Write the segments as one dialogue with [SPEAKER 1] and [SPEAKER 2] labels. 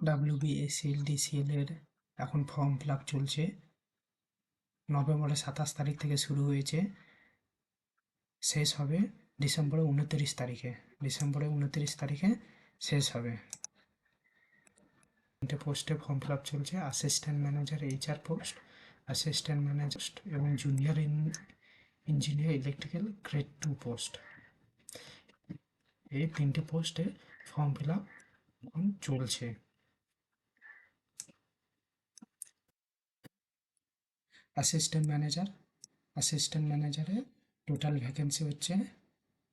[SPEAKER 1] WBSL DCL এর এখন form fill up চলছে। নভেম্বরের 27 তারিখ থেকে শুরু হয়েছে, শেষ হবে ডিসেম্বরের 29 তারিখে। ডিসেম্বরের 29 তারিখে শেষ হবে। তিনটে পোস্টে ফর্ম ফিল আপ চলছে: assistant manager HR post, assistant manager এবং junior engineer electrical grade 2 post. এই তিনটে পোস্টে ফর্ম ফিল আপ এখন চলছে। অ্যাসিস্ট্যান্ট ম্যানেজারে টোটাল ভ্যাকেন্সি হচ্ছে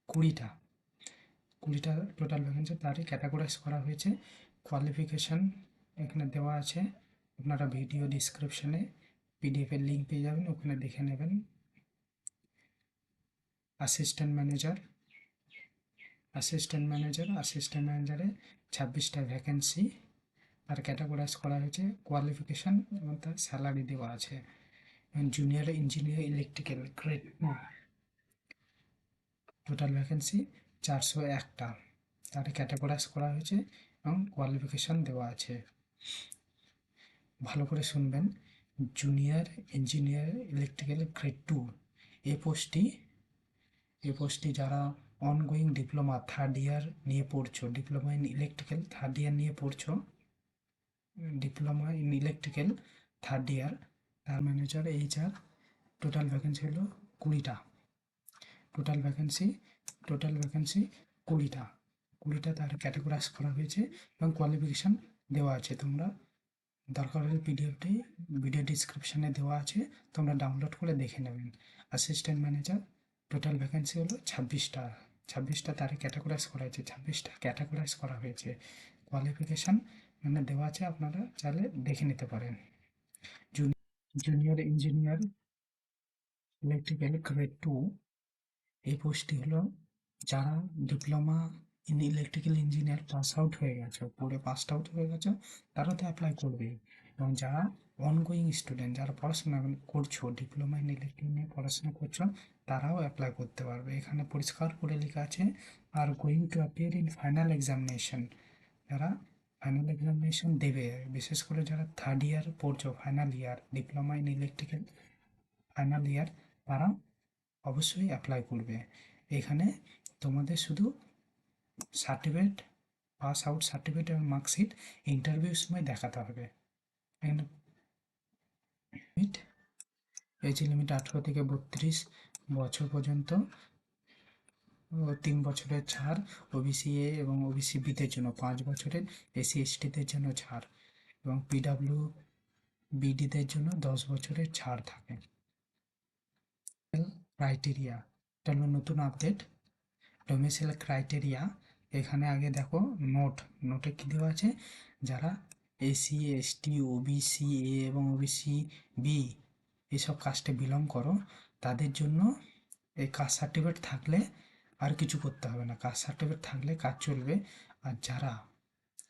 [SPEAKER 1] 20টা। টোটাল ভ্যাকেন্সি, তারই ক্যাটাগরাইজ করা হয়েছে। কোয়ালিফিকেশান এখানে দেওয়া আছে, আপনারা ভিডিও ডিসক্রিপশানে PDF-এর লিঙ্ক পেয়ে যাবেন, ওখানে দেখে নেবেন। অ্যাসিস্ট্যান্ট ম্যানেজারে 26টা ভ্যাকেন্সি, তার ক্যাটাগরাইজ করা হয়েছে, কোয়ালিফিকেশান এবং তার স্যালারি দেওয়া আছে। Junior engineer electrical grade total vacancy 401টা, তার ক্যাটাগরাইজ করা হয়েছে এবং কোয়ালিফিকেশান দেওয়া আছে। ভালো করে শুনবেন, জুনিয়র ইঞ্জিনিয়ার ইলেকট্রিক্যাল গ্রেড 2 এই পোস্টটি যারা অনগোয়িং ডিপ্লোমা থার্ড ইয়ার নিয়ে পড়ছো, diploma in electrical third year নিয়ে পড়ছো, diploma in electrical third year, তার ম্যানেজার HR টোটাল ভ্যাকেন্সি হলো 20টা। টোটাল ভ্যাকেন্সি 20টা তার ক্যাটাগরাইজ করা হয়েছে এবং কোয়ালিফিকেশান দেওয়া আছে। তোমরা দরকার হলে PDFটি ভিডিও ডিসক্রিপশানে দেওয়া আছে, তোমরা ডাউনলোড করে দেখে নেবেন। অ্যাসিস্ট্যান্ট ম্যানেজার টোটাল ভ্যাকেন্সি হলো 26টা তার ক্যাটাগরাইজ করা হয়েছে, 26টা ক্যাটাগরাইজ করা হয়েছে। কোয়ালিফিকেশান মানে দেওয়া আছে, আপনারা চাইলে দেখে নিতে পারেন। জুনিয়র ইঞ্জিনিয়ার ইলেকট্রিক্যাল গ্রেড 2 এই পোস্টটি হলো যারা diploma in electrical engineer pass out হয়ে গেছে, পড়ে পাসড আউট হয়ে গেছে, তারা তো অ্যাপ্লাই করবে। এবং যারা অনগোয়িং স্টুডেন্ট, যারা পড়াশোনা করছো, ডিপ্লোমা ইন ইলেকট্রিক নিয়ে পড়াশোনা করছো, তারাও অ্যাপ্লাই করতে পারবে। এখানে পরিষ্কার করে লেখা আছে, are going to appear in final examination. যারা ফাইনাল এক্সামিনেশন দেবে, বিশেষ করে যারা থার্ড ইয়ার পড়ছো, final year diploma in electrical final year, তারা অবশ্যই অ্যাপ্লাই করবে। এখানে তোমাদের শুধু সার্টিফিকেট, পাস আউট সার্টিফিকেট এবং মার্কশিট ইন্টারভিউর সময় দেখাতে হবে। এখানে এজ লিমিট 18 থেকে 32 বছর পর্যন্ত, 3 বছরের ছাড় OBC A এবং OBC B দের জন্য, 5 বছরের SC ST দের জন্য ছাড়, এবং PWBD দের জন্য 10 বছরের ছাড় থাকে। ক্রাইটেরিয়া, এটা হলো নতুন আপডেট। ডোমিসাইল ক্রাইটেরিয়া, এখানে আগে দেখো নোটে কী দেওয়া আছে, যারা SC ST OBC A এবং OBC B এইসব কাস্টে বিলং করো, তাদের জন্য এই কাস্ট সার্টিফিকেট থাকলে আর কিছু করতে হবে না, কাস্ট সার্টিফিকেট থাকলে কাজ চলবে। আর যারা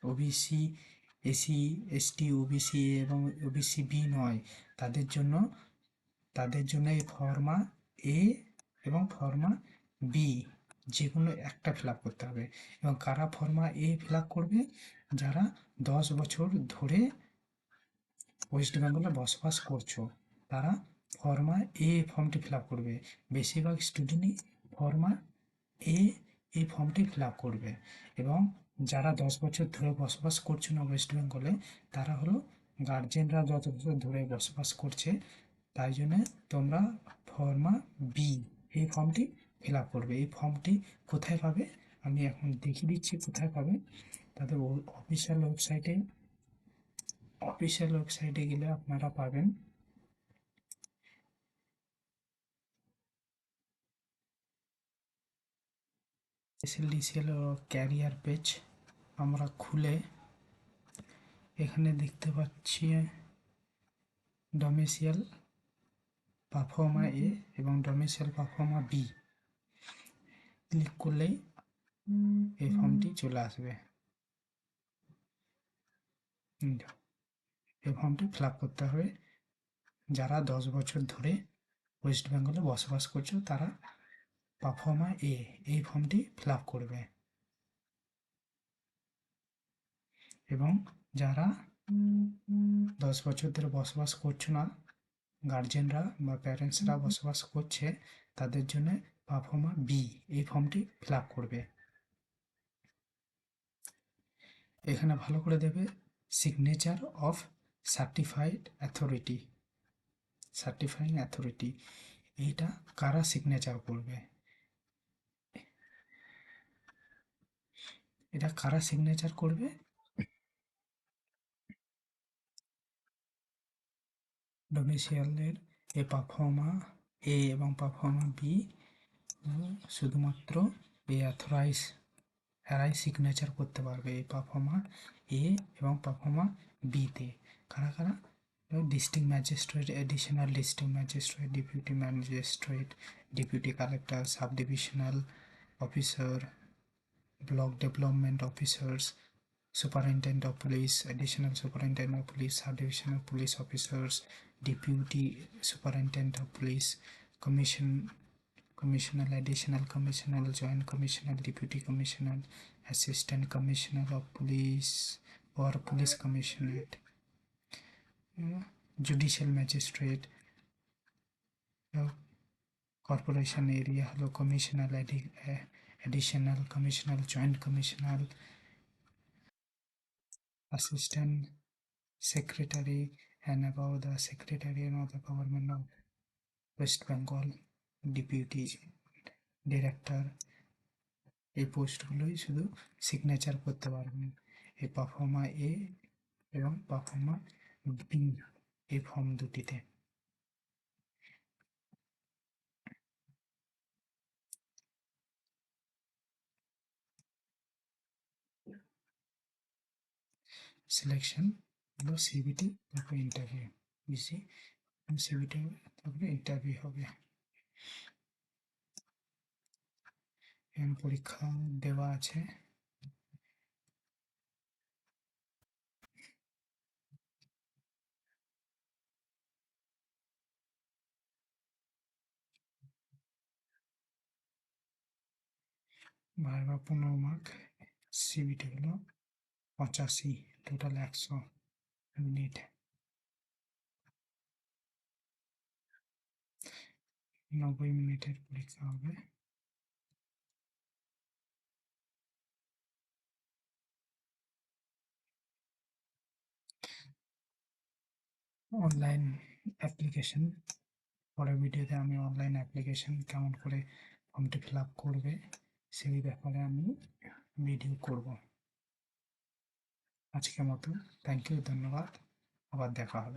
[SPEAKER 1] OBC SC ST OBC A এবং OBC B নয়, তাদের জন্য এই ফর্মা A এবং ফর্মা B যে কোনো একটা ফিল আপ করতে হবে। এবং কারা ফর্মা A ফিল আপ করবে, যারা 10 বছর ধরে ওয়েস্ট বেঙ্গলে বসবাস করছো, তারা ফর্মা A ফর্মটি ফিল আপ করবে। বেশিরভাগ স্টুডেন্টই ফর্মা A এই ফর্মটি ফিল আপ করবে। এবং যারা 10 বছর ধরে বসবাস করছে না ওয়েস্ট বেঙ্গলে, তারা হলো গার্জেনরা যত বছর ধরে বসবাস করছে, তাই জন্যে তোমরা ফর্মা B এই ফর্মটি ফিল আপ করবে। এই ফর্মটি কোথায় পাবে আমি এখন দেখিয়ে দিচ্ছি কোথায় পাবে। তাদের অফিসিয়াল ওয়েবসাইটে গেলে আপনারা পাবেন। DCL ক্যারিয়ার পেজ আমরা খুলে এখানে দেখতে পাচ্ছি ডোমিসাইল পারফর্মা A এবং ডোমিসাইল পারফর্মা B, ক্লিক করলেই এই ফর্মটি চলে আসবে। এই ফর্মটি ফিল আপ করতে হবে। যারা 10 বছর ধরে ওয়েস্ট বেঙ্গলে বসবাস করছো, তারা পারফর্মা এই ফর্মটি ফিল আপ করবে। এবং যারা 10 বছর ধরে বসবাস করছো না, গার্জেনরা বা প্যারেন্টসরা বসবাস করছে, তাদের জন্য পারফর্মা বি এই ফর্মটি ফিল আপ করবে। এখানে ভালো করে দেবে signature of certified authority, certifying authority, এইটা কারা সিগনেচার করবে, এটা কারা সিগনেচার করবে, ডোমিসিয়ালের এ পারফর্মা এ এবং পারফর্মা বি শুধুমাত্র এই এরাই সিগনেচার করতে পারবে এই পারফর্মা এ এবং পারফর্মা বিতে। কারা কারা? District magistrate, additional district magistrate, deputy magistrate, deputy collector, sub divisional officer, block development officers, superintendent of police, additional superintendent of police, sub-divisional police officers, deputy superintendent of police, commissioner, additional commissioner, joint commissioner, deputy commissioner, assistant commissioner of police or police commissioner, judicial magistrate, corporation area হলো commissioner, additional commissioner, joint commissioner, assistant secretary, and about the secretary of the government of West Bengal, deputy director, এই পোস্টগুলোই শুধু signature করতে পারবেন এই পারফর্মা এ এবং পারফর্মা B এই form দুটিতে। Selection হলো সিবিটি, তারপর ইন্টারভিউ, বুঝছি সিবিটি তারপরে ইন্টারভিউ হবে। এখানে পরীক্ষা দেওয়া আছে, ভাইভা 15 মার্ক, সিবিটি হলো 85, টোটাল 100 মিনিট, 90 মিনিটের পরীক্ষা হবে। অনলাইন অ্যাপ্লিকেশন, পরের ভিডিওতে আমি অনলাইন অ্যাপ্লিকেশন কেমন করে ফর্মটি ফিল আপ করবে সেই ব্যাপারে আমি ভিডিও করব। আজকের মতো থ্যাংক ইউ, ধন্যবাদ, আবার দেখা হবে।